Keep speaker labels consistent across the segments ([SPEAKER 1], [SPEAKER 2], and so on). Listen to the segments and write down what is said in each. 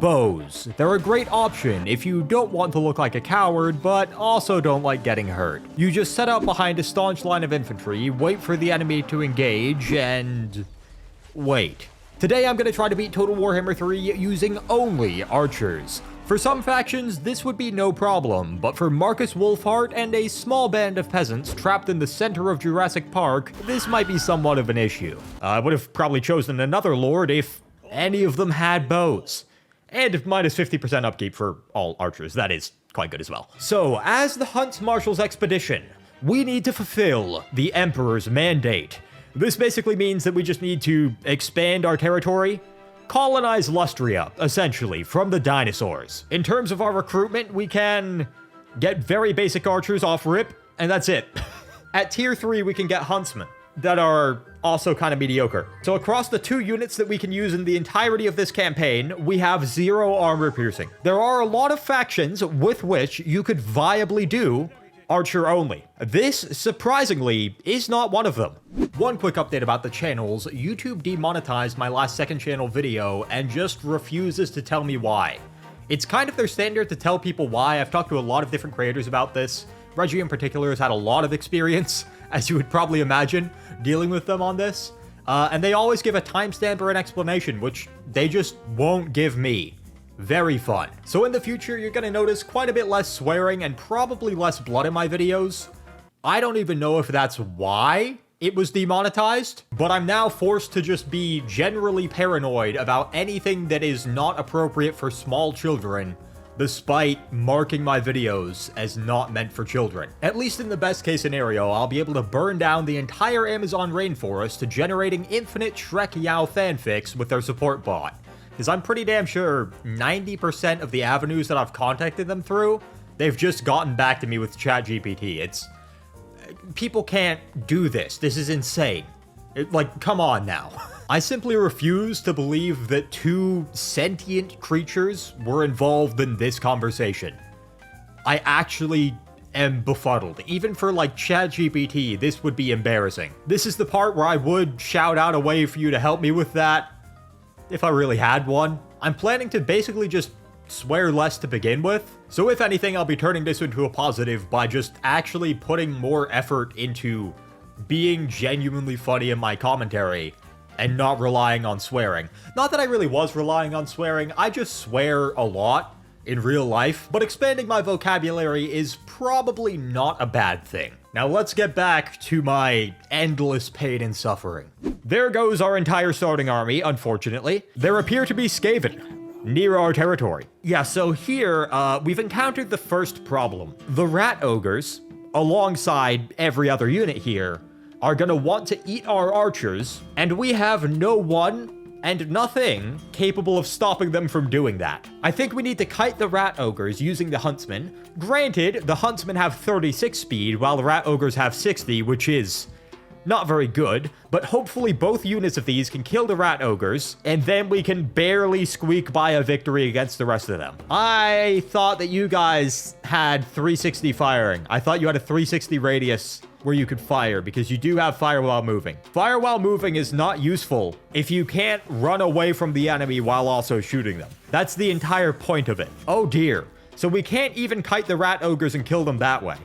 [SPEAKER 1] Bows. They're a great option if you don't want to look like a coward, but also don't like getting hurt. You just set up behind a staunch line of infantry, wait for the enemy to engage, and wait. Today I'm going to try to beat Total Warhammer 3 using only archers. For some factions, this would be no problem, but for Marcus Wolfhart and a small band of peasants trapped in the center of Jurassic Park, this might be somewhat of an issue. I would have probably chosen another lord if any of them had bows. And minus 50% upkeep for all archers, that is quite good as well. So, as the Hunts Marshal's expedition, we need to fulfill the Emperor's mandate. This basically means that we just need to expand our territory, colonize Lustria, essentially, from the dinosaurs. In terms of our recruitment, we can get very basic archers off rip, and that's it. At tier 3, we can get huntsmen that are also kind of mediocre. So across the 2 units that we can use in the entirety of this campaign, we have 0 armor piercing. There are a lot of factions with which you could viably do archer only. This, surprisingly, is not one of them. One quick update about the channels. YouTube demonetized my last second channel video and just refuses to tell me why. It's kind of their standard to tell people why. I've talked to a lot of different creators about this. Reggie in particular has had a lot of experience, as you would probably imagine, dealing with them on this. And they always give a timestamp or an explanation, which they just won't give me. Very fun. So in the future, you're gonna notice quite a bit less swearing and probably less blood in my videos. I don't even know if that's why it was demonetized, but I'm now forced to just be generally paranoid about anything that is not appropriate for small children, despite marking my videos as not meant for children. At least in the best case scenario, I'll be able to burn down the entire Amazon rainforest to generating infinite Shrek Yao fanfics with their support bot. Because I'm pretty damn sure 90% of the avenues that I've contacted them through, they've just gotten back to me with ChatGPT. People can't do this. This is insane. Come on now. I simply refuse to believe that 2 sentient creatures were involved in this conversation. I actually am befuddled. Even for ChatGPT, this would be embarrassing. This is the part where I would shout out a way for you to help me with that, if I really had one. I'm planning to basically just swear less to begin with. So if anything, I'll be turning this into a positive by just actually putting more effort into being genuinely funny in my commentary and not relying on swearing. Not that I really was relying on swearing, I just swear a lot in real life, but expanding my vocabulary is probably not a bad thing. Now let's get back to my endless pain and suffering. There goes our entire starting army, unfortunately. There appear to be Skaven near our territory. Yeah, so here, we've encountered the first problem. The rat ogres, alongside every other unit here, are gonna want to eat our archers, and we have no one and nothing capable of stopping them from doing that. I think we need to kite the rat ogres using the huntsmen. Granted, the huntsmen have 36 speed, while the rat ogres have 60, which is not very good, but hopefully both units of these can kill the rat ogres, and then we can barely squeak by a victory against the rest of them. I thought that you guys had 360 firing. I thought you had a 360 radius where you could fire, because you do have fire while moving. Fire while moving is not useful if you can't run away from the enemy while also shooting them. That's the entire point of it. Oh dear. So we can't even kite the rat ogres and kill them that way.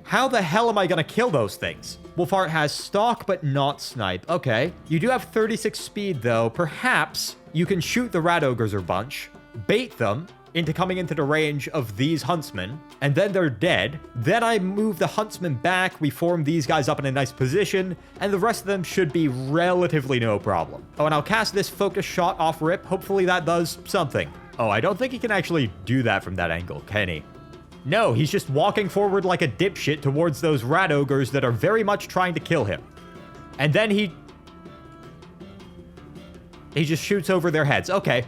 [SPEAKER 1] How the hell am I gonna kill those things? Wolfhart has stalk, but not snipe. Okay. You do have 36 speed, though. Perhaps you can shoot the rat ogres a bunch, bait them into coming into the range of these huntsmen, and then they're dead. Then I move the huntsmen back, we form these guys up in a nice position, and the rest of them should be relatively no problem. Oh, and I'll cast this focus shot off rip. Hopefully that does something. Oh, I don't think he can actually do that from that angle, can he? No, he's just walking forward like a dipshit towards those rat ogres that are very much trying to kill him. And then he just shoots over their heads. Okay,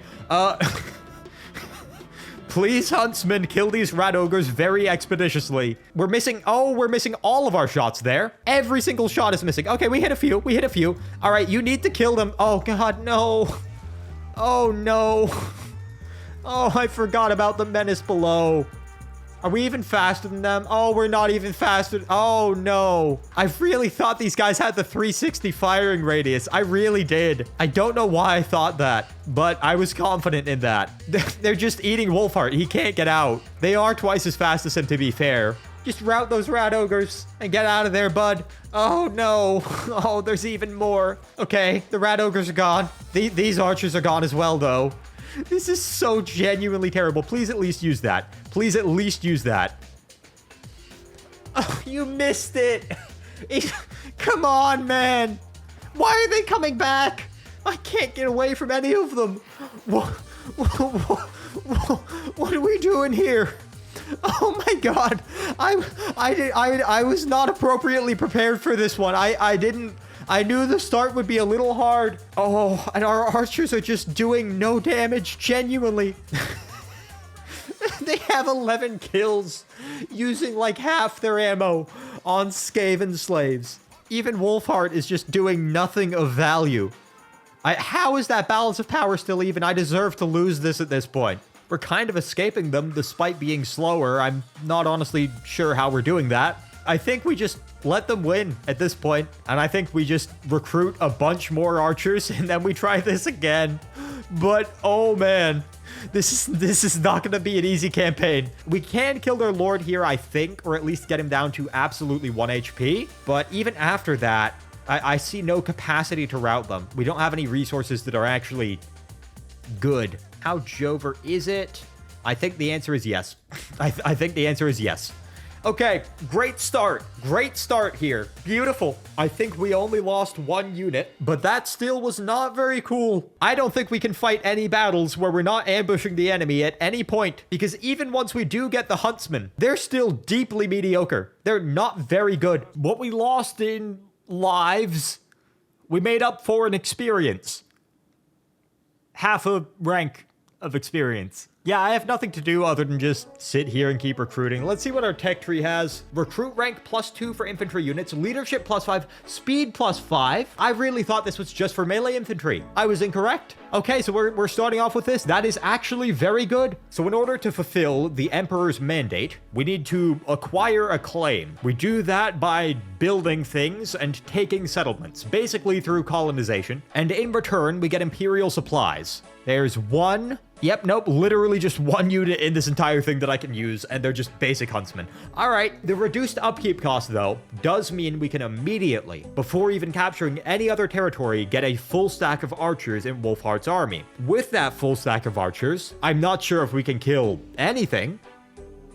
[SPEAKER 1] please, huntsmen, kill these rat ogres very expeditiously. We're missing all of our shots there. Every single shot is missing. Okay, we hit a few. All right, you need to kill them. Oh God, no. Oh no. Oh, I forgot about the menace below. Are we even faster than them? Oh, we're not even faster. Oh, no. I really thought these guys had the 360 firing radius. I really did. I don't know why I thought that, but I was confident in that. They're just eating Wolfheart. He can't get out. They are twice as fast as him, to be fair. Just rout those rat ogres and get out of there, bud. Oh, no. Oh, there's even more. Okay, the rat ogres are gone. These archers are gone as well, though. This is so genuinely terrible. Please at least use that. Please at least use that. Oh, you missed it. Come on, man. Why are they coming back? I can't get away from any of them. What are we doing here? Oh my god. I was not appropriately prepared for this one. I knew the start would be a little hard. Oh, and our archers are just doing no damage, genuinely. They have 11 kills using like half their ammo on Skaven slaves. Even Wolfheart is just doing nothing of value. How is that balance of power still even? I deserve to lose this at this point. We're kind of escaping them despite being slower. I'm not honestly sure how we're doing that. I think we just let them win at this point, and I think we just recruit a bunch more archers, and then we try this again. But, oh man, this is not going to be an easy campaign. We can kill their lord here, I think, or at least get him down to absolutely 1 HP. But even after that, I see no capacity to rout them. We don't have any resources that are actually good. How Jover is it? I think the answer is yes. I think the answer is yes. Okay, great start. Great start here. Beautiful. I think we only lost 1 unit, but that still was not very cool. I don't think we can fight any battles where we're not ambushing the enemy at any point, because even once we do get the huntsmen, they're still deeply mediocre. They're not very good. What we lost in lives, we made up for in experience. Half a rank of experience. Yeah, I have nothing to do other than just sit here and keep recruiting. Let's see what our tech tree has. Recruit rank +2 for infantry units, leadership +5, speed +5. I really thought this was just for melee infantry. I was incorrect. Okay, so we're starting off with this. That is actually very good. So in order to fulfill the Emperor's mandate, we need to acquire a claim. We do that by building things and taking settlements, basically through colonization. And in return, we get Imperial supplies. There's one... Yep, nope, literally just 1 unit in this entire thing that I can use, and they're just basic huntsmen. All right, the reduced upkeep cost, though, does mean we can immediately, before even capturing any other territory, get a full stack of archers in Wolfheart's army. With that full stack of archers, I'm not sure if we can kill anything,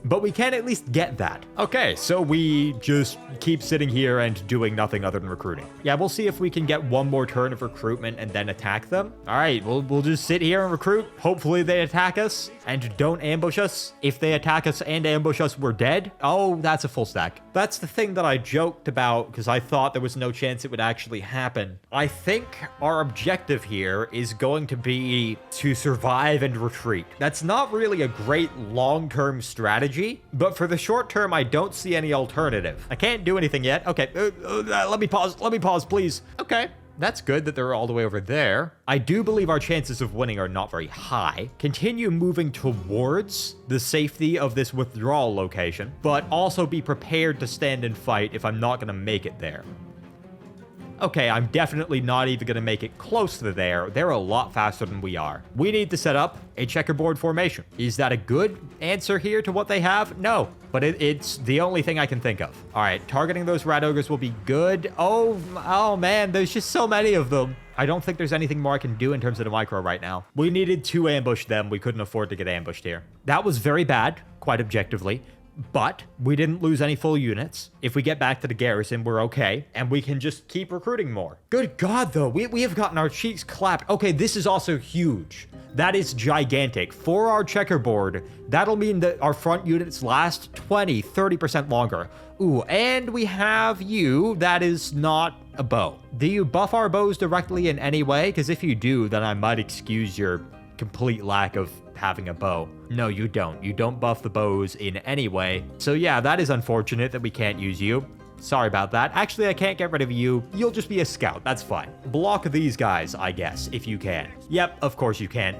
[SPEAKER 1] but we can at least get that. Okay, so we just keep sitting here and doing nothing other than recruiting. Yeah, we'll see if we can get 1 more turn of recruitment and then attack them. All right, we'll just sit here and recruit. Hopefully they attack us and don't ambush us. If they attack us and ambush us, we're dead. Oh, that's a full stack. That's the thing that I joked about because I thought there was no chance it would actually happen. I think our objective here is going to be to survive and retreat. That's not really a great long-term strategy. But for the short term, I don't see any alternative. I can't do anything yet. Okay, let me pause, please. Okay, that's good that they're all the way over there. I do believe our chances of winning are not very high. Continue moving towards the safety of this withdrawal location, but also be prepared to stand and fight if I'm not going to make it there. Okay, I'm definitely not even going to make it close to there. They're a lot faster than we are. We need to set up a checkerboard formation. Is that a good answer here to what they have? No, but it's the only thing I can think of. All right, targeting those rat ogres will be good. Oh man, there's just so many of them. I don't think there's anything more I can do in terms of the micro right now. We needed to ambush them. We couldn't afford to get ambushed here. That was very bad, quite objectively. But we didn't lose any full units. If we get back to the garrison, we're okay. And we can just keep recruiting more. Good God, though. We have gotten our cheeks clapped. Okay, this is also huge. That is gigantic. For our checkerboard, that'll mean that our front units last 20, 30% longer. Ooh, and we have you. That is not a bow. Do you buff our bows directly in any way? Because if you do, then I might excuse your complete lack of having a bow. No, you don't. You don't buff the bows in any way. So yeah, that is unfortunate that we can't use you. Sorry about that. Actually, I can't get rid of you. You'll just be a scout. That's fine. Block these guys, I guess, if you can. Yep, of course you can.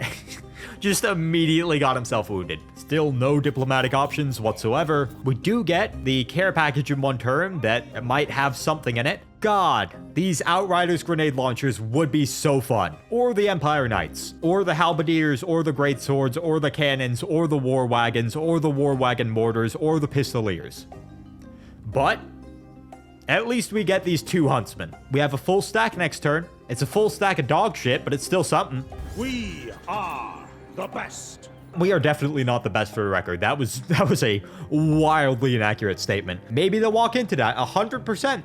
[SPEAKER 1] just immediately got himself wounded. Still no diplomatic options whatsoever. We do get the care package in one turn that might have something in it. God, these Outriders grenade launchers would be so fun. Or the Empire Knights, or the Halberdiers, or the Great Swords, or the Cannons, or the War Wagons, or the War Wagon Mortars, or the Pistoliers. But at least we get these 2 Huntsmen. We have a full stack next turn. It's a full stack of dog shit, but it's still something.
[SPEAKER 2] We are the best.
[SPEAKER 1] We are definitely not the best, for the record. That was a wildly inaccurate statement. Maybe they'll walk into that 100%.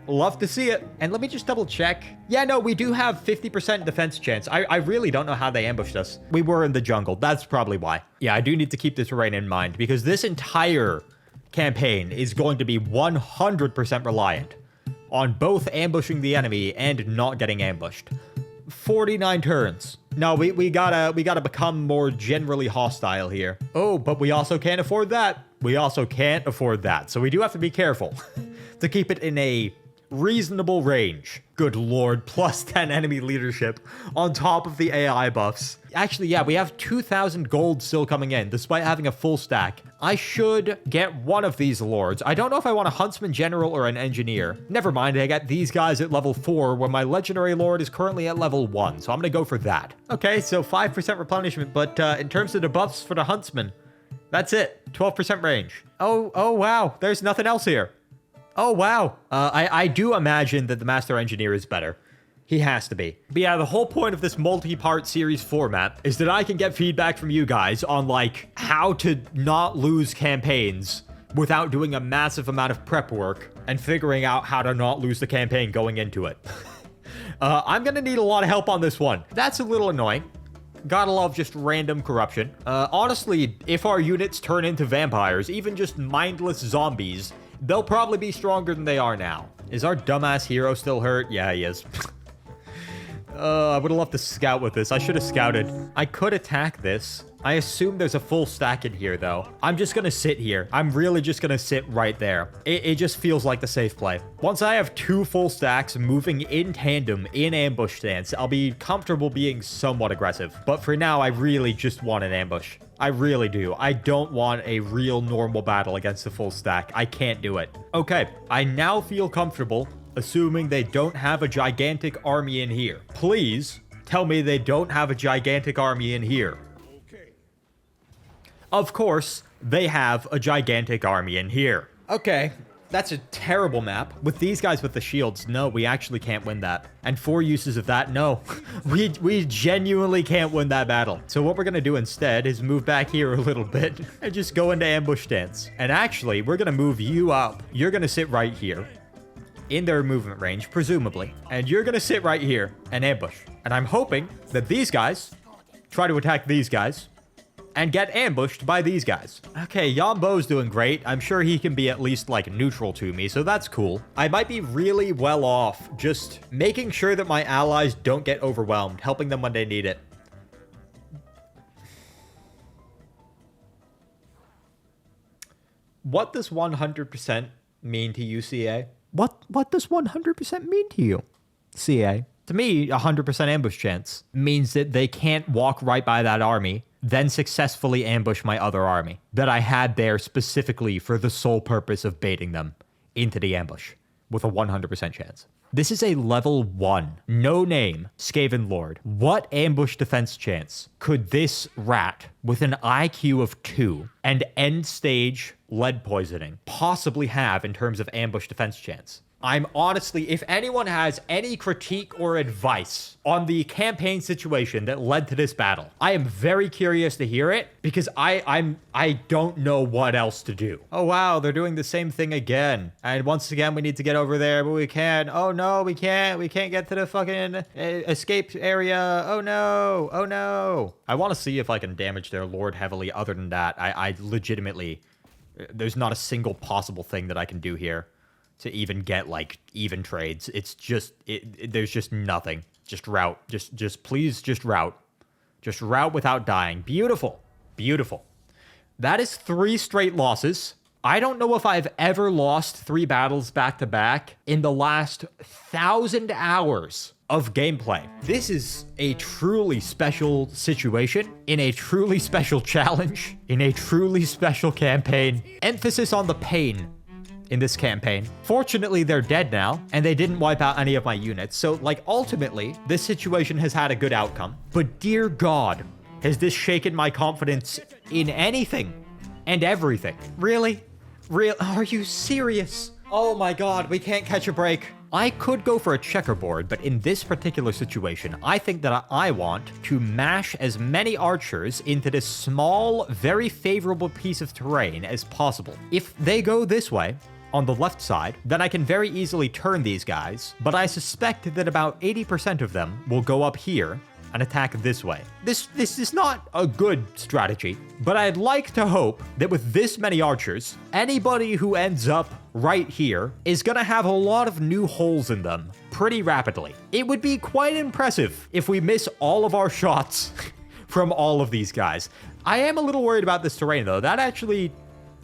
[SPEAKER 1] Love to see it. And let me just double check. Yeah, no, we do have 50% defense chance. I really don't know how they ambushed us. We were in the jungle. That's probably why. Yeah, I do need to keep this terrain in mind because this entire campaign is going to be 100% reliant on both ambushing the enemy and not getting ambushed. 49 turns. No, we gotta become more generally hostile here. Oh, but we also can't afford that. We also can't afford that. So we do have to be careful to keep it in a reasonable range. Good lord, plus 10 enemy leadership on top of the AI buffs. Actually, yeah, we have 2,000 gold still coming in, despite having a full stack. I should get one of these lords. I don't know if I want a huntsman general or an engineer. Never mind, I get these guys at level 4, when my legendary lord is currently at level 1, so I'm gonna go for that. Okay, so 5% replenishment, but in terms of the buffs for the huntsman, that's it, 12% range. Oh wow, there's nothing else here. Oh, wow. I do imagine that the Master Engineer is better. He has to be. But yeah, the whole point of this multi-part series format is that I can get feedback from you guys on, like, how to not lose campaigns without doing a massive amount of prep work and figuring out how to not lose the campaign going into it. I'm gonna need a lot of help on this one. That's a little annoying. Gotta love just random corruption. Honestly, if our units turn into vampires, even just mindless zombies, they'll probably be stronger than they are now. Is our dumbass hero still hurt? Yeah, he is. I would have loved to scout with this. I should have scouted. I could attack this. I assume there's a full stack in here, though. I'm just gonna sit here. I'm really just gonna sit right there. It just feels like the safe play. Once I have 2 full stacks moving in tandem in ambush stance, I'll be comfortable being somewhat aggressive. But for now, I really just want an ambush. I really do. I don't want a real normal battle against a full stack. I can't do it. Okay, I now feel comfortable assuming they don't have a gigantic army in here. Please tell me they don't have a gigantic army in here. Of course, they have a gigantic army in here. Okay, that's a terrible map. With these guys with the shields, no, we actually can't win that. And 4 uses of that, no. we genuinely can't win that battle. So what we're gonna do instead is move back here a little bit and just go into ambush stance. And actually, we're gonna move you up. You're gonna sit right here in their movement range, presumably. And you're gonna sit right here and ambush. And I'm hoping that these guys try to attack these guys and get ambushed by these guys. Okay, Yambo's doing great. I'm sure he can be at least, like, neutral to me, so that's cool. I might be really well off just making sure that my allies don't get overwhelmed, helping them when they need it. What does 100% mean to you, CA? What does 100% mean to you, CA? To me, 100% ambush chance means that they can't walk right by that army, then successfully ambush my other army that I had there specifically for the sole purpose of baiting them into the ambush with a 100% chance. This is a level 1, no name, Skaven Lord. What ambush defense chance could this rat with an IQ of 2 and end stage lead poisoning possibly have in terms of ambush defense chance? I'm honestly, if anyone has any critique or advice on the campaign situation that led to this battle, I am very curious to hear it because I don't know what else to do. Oh wow, they're doing the same thing again. And once again, we need to get over there, but we can't. Oh no, we can't. We can't get to the fucking escape area. Oh no. Oh no. I want to see if I can damage their lord heavily. Other than that, I legitimately, there's not a single possible thing that I can do here to even get, like, even trades. It's just, there's just nothing. Just route. Just please, just route. Just route without dying. Beautiful. Beautiful. That is 3 straight losses. I don't know if I've ever lost 3 battles back to back in the last 1,000 hours of gameplay. This is a truly special situation, in a truly special challenge, in a truly special campaign. Emphasis on the pain in this campaign. Fortunately, they're dead now, and they didn't wipe out any of my units. So, like, ultimately, this situation has had a good outcome. But dear God, has this shaken my confidence in anything and everything? Really? Are you serious? Oh my God, we can't catch a break. I could go for a checkerboard, but in this particular situation, I think that I want to mash as many archers into this small, very favorable piece of terrain as possible. If they go this way, on the left side, then I can very easily turn these guys, but I suspect that about 80% of them will go up here and attack this way. This is not a good strategy, but I'd like to hope that with this many archers, anybody who ends up right here is gonna have a lot of new holes in them pretty rapidly. It would be quite impressive if we miss all of our shots from all of these guys. I am a little worried about this terrain though. That actually,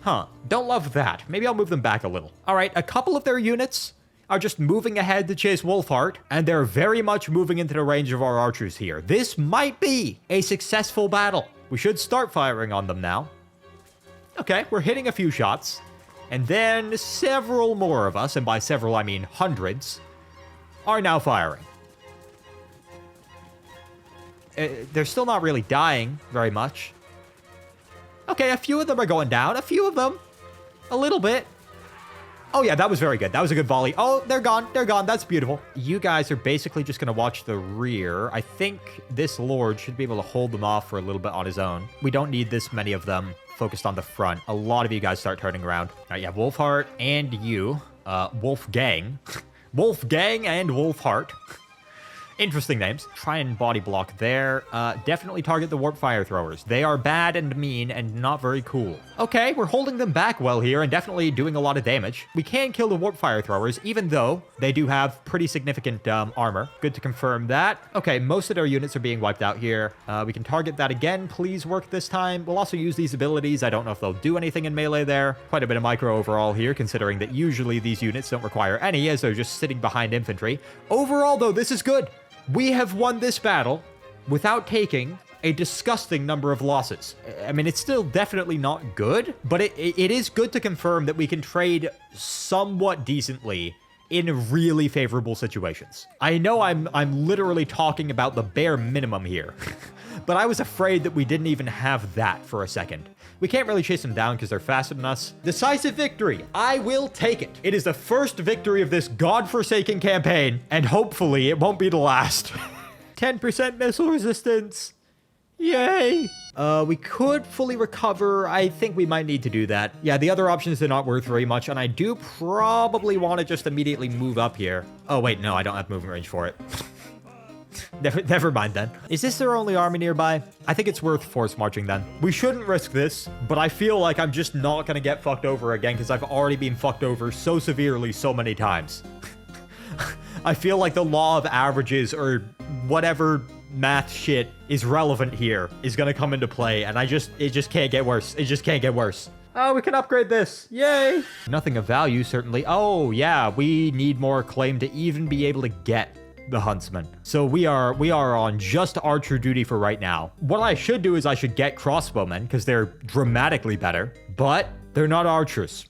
[SPEAKER 1] don't love that. Maybe I'll move them back a little. All right, a couple of their units are just moving ahead to chase Wolfheart, and they're very much moving into the range of our archers here. This might be a successful battle. We should start firing on them now. Okay, we're hitting a few shots, and then several more of us, and by several I mean hundreds, are now firing. They're still not really dying very much. Okay, a few of them are going down. A few of them. A little bit. Oh yeah, that was very good. That was a good volley. Oh, they're gone. They're gone. That's beautiful. You guys are basically just going to watch the rear. I think this lord should be able to hold them off for a little bit on his own. We don't need this many of them focused on the front. A lot of you guys start turning around. All right, yeah, Wolfheart and you. Wolfgang. Wolfgang and Wolfheart. Interesting names. Try and body block there. Definitely target the warp fire throwers. They are bad and mean and not very cool. Okay, we're holding them back well here and definitely doing a lot of damage. We can kill the warp fire throwers, even though they do have pretty significant armor. Good to confirm that. Okay, most of their units are being wiped out here. We can target that again. Please work this time. We'll also use these abilities. I don't know if they'll do anything in melee there. Quite a bit of micro overall here, considering that usually these units don't require any, as they're just sitting behind infantry. Overall, though, this is good. We have won this battle without taking a disgusting number of losses. I mean, it's still definitely not good, but it is good to confirm that we can trade somewhat decently in really favorable situations. I know I'm literally talking about the bare minimum here, but I was afraid that we didn't even have that for a second. We can't really chase them down because they're faster than us. Decisive victory. I will take it. It is the first victory of this godforsaken campaign, and hopefully it won't be the last. 10% missile resistance. Yay. We could fully recover. I think we might need to do that. Yeah, the other options are not worth very much, and I do probably want to just immediately move up here. Oh, wait, no, I don't have moving range for it. Never mind then. Is this their only army nearby? I think it's worth force marching then. We shouldn't risk this, but I feel like I'm just not gonna get fucked over again because I've already been fucked over so severely so many times. I feel like the law of averages or whatever math shit is relevant here is gonna come into play, and it just can't get worse. It just can't get worse. Oh, we can upgrade this. Yay. Nothing of value, certainly. Oh, yeah, we need more acclaim to even be able to get the huntsman. So we are on just archer duty for right now. What I should do is I should get crossbowmen because they're dramatically better, but they're not archers.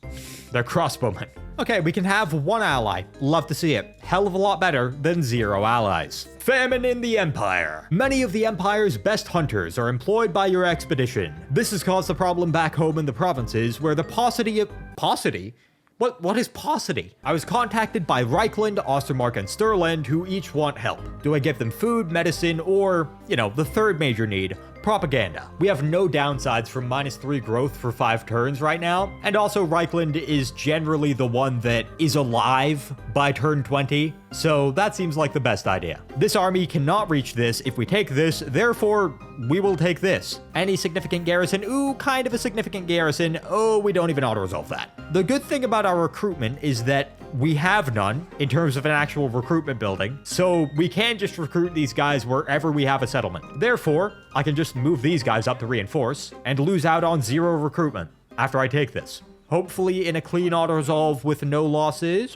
[SPEAKER 1] They're crossbowmen. Okay, we can have one ally. Love to see it. Hell of a lot better than 0 allies. Famine in the Empire. Many of the Empire's best hunters are employed by your expedition. This has caused a problem back home in the provinces where the paucity of... Paucity? What is paucity? I was contacted by Reichland, Ostermark, and Sturland, who each want help. Do I give them food, medicine, or, you know, the third major need, propaganda? We have no downsides from -3 growth for 5 turns right now, and also Reichland is generally the one that is alive by turn 20, so that seems like the best idea. This army cannot reach this if we take this, therefore we will take this. Any significant garrison? Ooh, kind of a significant garrison. Oh, we don't even auto-resolve that. The good thing about our recruitment is that we have none in terms of an actual recruitment building, so we can just recruit these guys wherever we have a settlement. Therefore, I can just move these guys up to reinforce and lose out on 0 recruitment after I take this. Hopefully in a clean auto-resolve with no losses.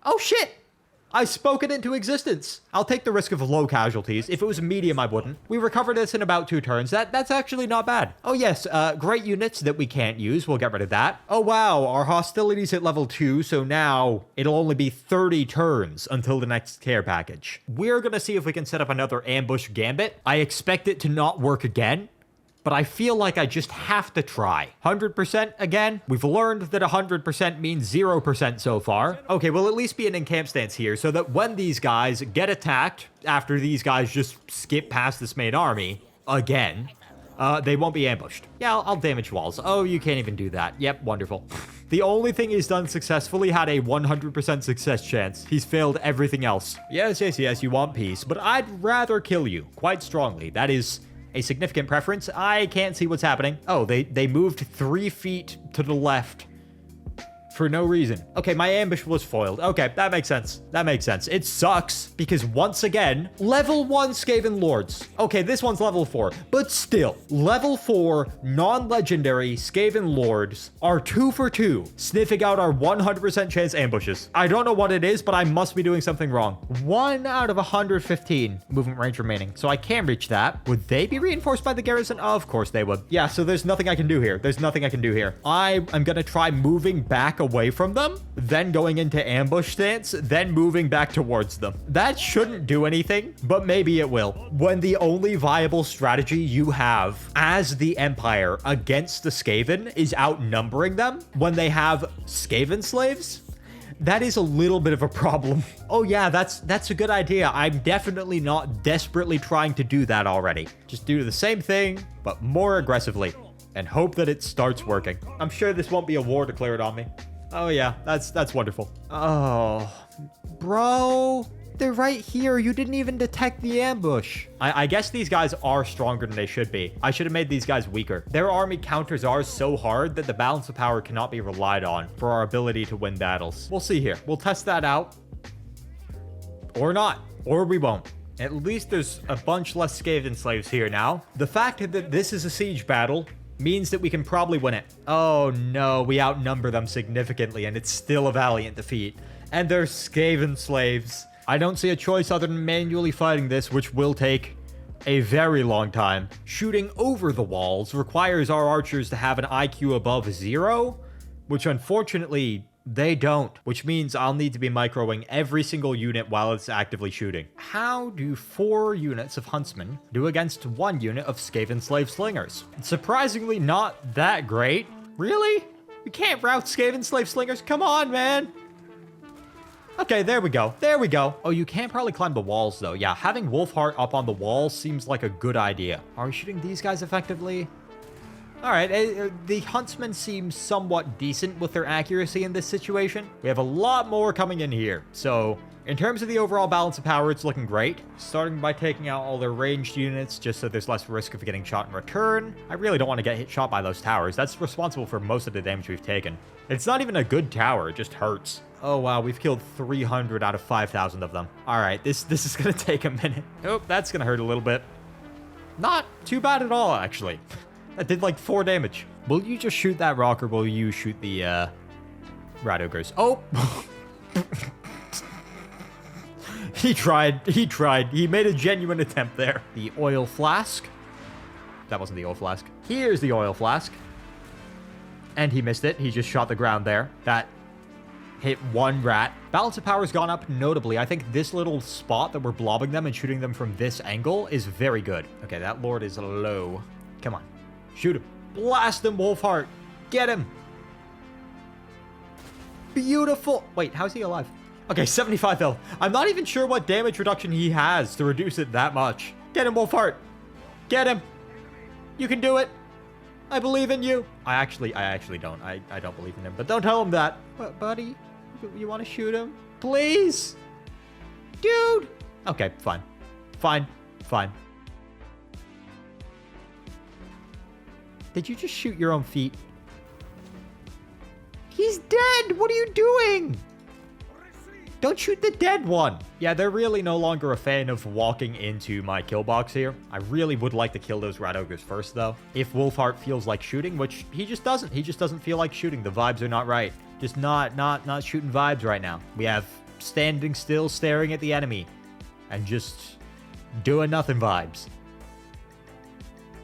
[SPEAKER 1] Oh shit. I spoke it into existence. I'll take the risk of low casualties. If it was medium, I wouldn't. We recovered this in about 2 turns. That's actually not bad. Oh yes, great units that we can't use. We'll get rid of that. Oh wow, our hostilities at level 2, so now it'll only be 30 turns until the next care package. We're gonna see if we can set up another ambush gambit. I expect it to not work again, but I feel like I just have to try. 100% again? We've learned that 100% means 0% so far. Okay, we'll at least be in encamp stance here so that when these guys get attacked, after these guys just skip past this main army, again, they won't be ambushed. Yeah, I'll damage walls. Oh, you can't even do that. Yep, wonderful. The only thing he's done successfully had a 100% success chance. He's failed everything else. Yes, you want peace, but I'd rather kill you, quite strongly. That is a significant preference. I can't see what's happening. Oh, they moved 3 feet to the left for no reason. Okay, my ambush was foiled. Okay, that makes sense. That makes sense. It sucks because once again, level 1 Skaven Lords. Okay, this one's level 4, but still, level 4 non-legendary Skaven Lords are 2 for 2, sniffing out our 100% chance ambushes. I don't know what it is, but I must be doing something wrong. 1 out of 115 movement range remaining, so I can reach that. Would they be reinforced by the garrison? Of course they would. Yeah, so there's nothing I can do here. There's nothing I can do here. I'm gonna try moving back away from them, then going into ambush stance, then moving back towards them. That shouldn't do anything, but maybe it will. When the only viable strategy you have as the Empire against the Skaven is outnumbering them, when they have Skaven slaves, that is a little bit of a problem. Oh yeah, that's a good idea. I'm definitely not desperately trying to do that already. Just do the same thing, but more aggressively, and hope that it starts working. I'm sure this won't be a war declared on me. Oh yeah, that's wonderful. Oh, bro, they're right here. You didn't even detect the ambush. I guess these guys are stronger than they should be. I should have made these guys weaker. Their army counters ours so hard that the balance of power cannot be relied on for our ability to win battles. We'll see here. We'll test that out. Or not. Or we won't. At least there's a bunch less Skaven slaves here now. The fact that this is a siege battle means that we can probably win it. Oh no, we outnumber them significantly and it's still a valiant defeat. And they're Skaven slaves. I don't see a choice other than manually fighting this, which will take a very long time. Shooting over the walls requires our archers to have an IQ above 0, which unfortunately they don't, which means I'll need to be microing every single unit while it's actively shooting. How do 4 units of huntsmen do against 1 unit of Skaven slave slingers? Surprisingly not that great. Really? We can't rout Skaven slave slingers? Come on, man. Okay, there we go. There we go. Oh, you can probably climb the walls, though. Yeah, having Wolfheart up on the wall seems like a good idea. Are we shooting these guys effectively? All right, the huntsmen seem somewhat decent with their accuracy in this situation. We have a lot more coming in here. So in terms of the overall balance of power, it's looking great. Starting by taking out all their ranged units just so there's less risk of getting shot in return. I really don't want to get shot by those towers. That's responsible for most of the damage we've taken. It's not even a good tower, it just hurts. Oh wow, we've killed 300 out of 5,000 of them. All right, this is gonna take a minute. Oh, that's gonna hurt a little bit. Not too bad at all, actually. That did like 4 damage. Will you just shoot that rock or will you shoot the rat ogres? Oh! He tried. He made a genuine attempt there. The oil flask. That wasn't the oil flask. Here's the oil flask. And he missed it. He just shot the ground there. That hit 1 rat. Balance of power's gone up notably. I think this little spot that we're blobbing them and shooting them from this angle is very good. Okay, that lord is low. Come on. Shoot him. Blast him, Wolfheart. Get him. Beautiful. Wait, how's he alive? Okay, 75 health. I'm not even sure what damage reduction he has to reduce it that much. Get him, Wolfheart. Get him. You can do it. I believe in you. I actually don't. I don't believe in him, but don't tell him that. But, buddy, you want to shoot him? Please? Dude. Okay, fine. Fine. Did you just shoot your own feet? He's dead! What are you doing? Don't shoot the dead one! Yeah, they're really no longer a fan of walking into my kill box here. I really would like to kill those rat ogres first, though. If Wolfheart feels like shooting, which he just doesn't. He just doesn't feel like shooting. The vibes are not right. Just not shooting vibes right now. We have standing still, staring at the enemy, and just doing nothing vibes.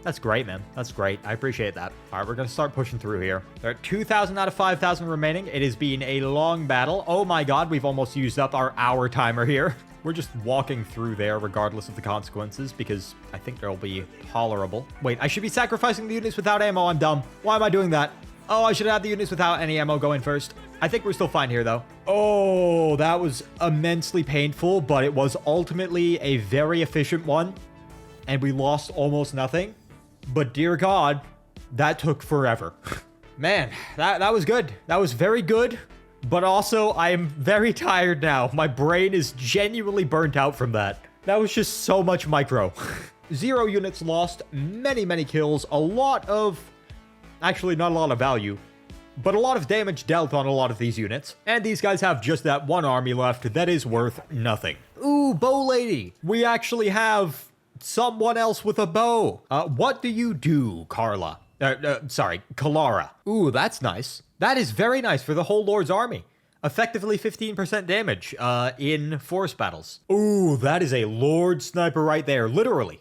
[SPEAKER 1] That's great, man. That's great. I appreciate that. All right, we're going to start pushing through here. There are 2,000 out of 5,000 remaining. It has been a long battle. Oh my god, we've almost used up our hour timer here. We're just walking through there regardless of the consequences because I think they'll be tolerable. Wait, I should be sacrificing the units without ammo. I'm dumb. Why am I doing that? Oh, I should have the units without any ammo going first. I think we're still fine here, though. Oh, that was immensely painful, but it was ultimately a very efficient one. And we lost almost nothing. But dear God, that took forever. Man, that was good. That was very good. But also, I am very tired now. My brain is genuinely burnt out from that. That was just so much micro. 0 units lost, many kills, a lot of... Actually, not a lot of value, but a lot of damage dealt on a lot of these units. And these guys have just that one army left that is worth nothing. Ooh, bow lady. We actually have someone else with a bow. What do you do, Carla? Sorry, Kalara. Ooh, that's nice. That is very nice for the whole Lord's army. Effectively 15% damage in force battles. Ooh, that is a Lord sniper right there, literally.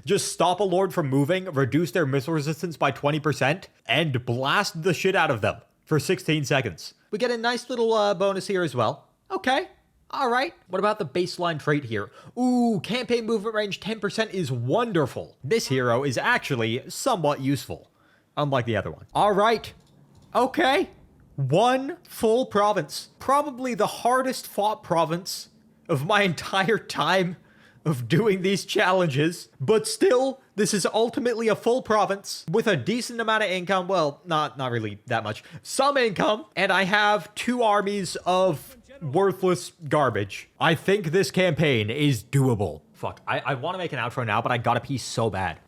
[SPEAKER 1] Just stop a Lord from moving, reduce their missile resistance by 20%, and blast the shit out of them for 16 seconds. We get a nice little bonus here as well. Okay. All right. What about the baseline trait here? Ooh, campaign movement range 10% is wonderful. This hero is actually somewhat useful, unlike the other one. All right. Okay. 1 full province. Probably the hardest fought province of my entire time of doing these challenges, but still, this is ultimately a full province with a decent amount of income. Well, not really that much. Some income, and I have 2 armies of worthless garbage. I think this campaign is doable. Fuck, I want to make an outro now, but I gotta pee so bad.